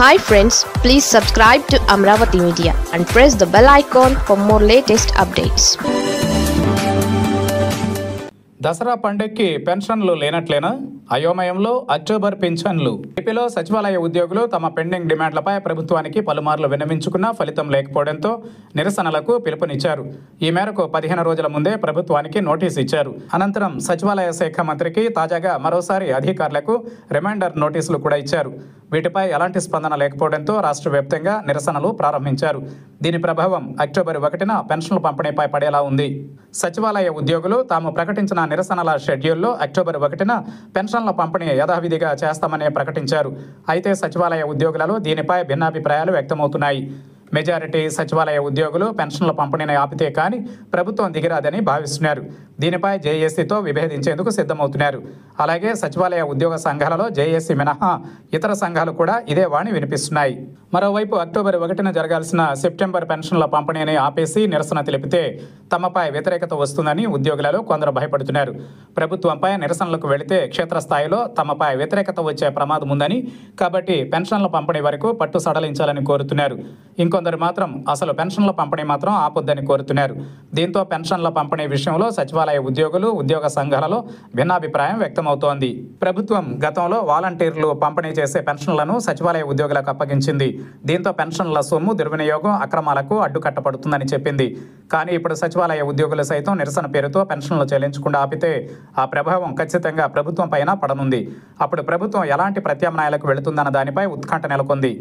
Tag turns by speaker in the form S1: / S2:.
S1: Hi friends, please subscribe to Amravati Media and press the bell icon for more latest updates.
S2: Dasara పండగకి పెన్షన్లు లేనట్లేనా? అయోమయంలో October పింఛన్లు. ఏపీలో సచివాలయ ఉద్యోగులు తమ పెండింగ్ డిమాండ్లపై ప్రభుత్వానికి పలుమార్లు విన్నవించుకున్నా ఫలితం లేకపోవడంతో నిరసనలకు పిలుపునిచ్చారు. ఈ మేరకు 15 రోజుల ముందే ప్రభుత్వానికి నోటీసు ఇచ్చారు. అనంతరం సచివాలయ శాఖ మంత్రికి తాజాగా మరోసారి అధికారులకు రిమైండర్ నోటీసులు కూడా ఇచ్చారు. వీటిపై ఎలాంటి స్పందన లేకపోవడంతో రాష్ట్ర వ్యాప్తంగా నిరసనలు ప్రారంభించారు. దీని ప్రభావం అక్టోబర్ 1న పెన్షన్ల పంపిణీపై పడేలా ఉంది. సచివాలయ ఉద్యోగులు తాము ప్రకటించిన నిరసనల షెడ్యూల్లో అక్టోబర్ 1న పెన్షన్ల పంపిణీ యథావిధిగా చేస్తామని ప్రకటించారు. అయితే సచివాలయ ఉద్యోగులలో దీనిపై భిన్నాభిప్రాయాలు వ్యక్తమవుతున్నాయి. మెజారిటీ సచివాలయ ఉద్యోగులు పెన్షన్ల పంపిణీని ఆపితే కానీ ప్రభుత్వం దిగిరాదని భావిస్తున్నారు. దీనిపై జేఏసీతో విభేదించేందుకు సిద్ధమవుతున్నారు. అలాగే సచివాలయ ఉద్యోగ సంఘాలలో జేఏసీ మినహా ఇతర సంఘాలు కూడా ఇదే వాణి వినిపిస్తున్నాయి. మరోవైపు అక్టోబర్ 1న జరగాల్సిన సెప్టెంబర్ పెన్షన్ల పంపిణీని ఆపేసి నిరసన తెలిపితే తమపై వ్యతిరేకత వస్తుందని ఉద్యోగులలో కొందరు భయపడుతున్నారు. ప్రభుత్వంపై నిరసనలకు వెళితే క్షేత్రస్థాయిలో తమపై వ్యతిరేకత వచ్చే ప్రమాదం ఉందని, కాబట్టి పెన్షన్ల పంపిణీ వరకు పట్టు సడలించాలని కోరుతున్నారు. ఇంకొందరు మాత్రం అసలు పెన్షన్ల పంపిణీ మాత్రం ఆపొద్దని కోరుతున్నారు. దీంతో పెన్షన్ల పంపిణీ విషయంలో సచివాలయ ఉద్యోగులు, ఉద్యోగ సంఘాలలో భిన్నాభిప్రాయం వ్యక్తమవుతోంది. ప్రభుత్వం గతంలో వాలంటీర్లు పంపిణీ చేసే పెన్షన్లను సచివాలయ ఉద్యోగులకు అప్పగించింది. దీంతో పెన్షన్ల సొమ్ము దుర్వినియోగం, అక్రమాలకు అడ్డుకట్టపడుతుందని చెప్పింది. కానీ ఇప్పుడు సచివాలయ ఉద్యోగులు సైతం నిరసన పేరుతో పెన్షన్లు చెల్లించకుండా ఆపితే ఆ ప్రభావం ఖచ్చితంగా ప్రభుత్వం పైన పడనుంది. అప్పుడు ప్రభుత్వం ఎలాంటి ప్రత్యామ్నాయాలకు వెళుతుందన్న దానిపై ఉత్కంఠ నెలకొంది.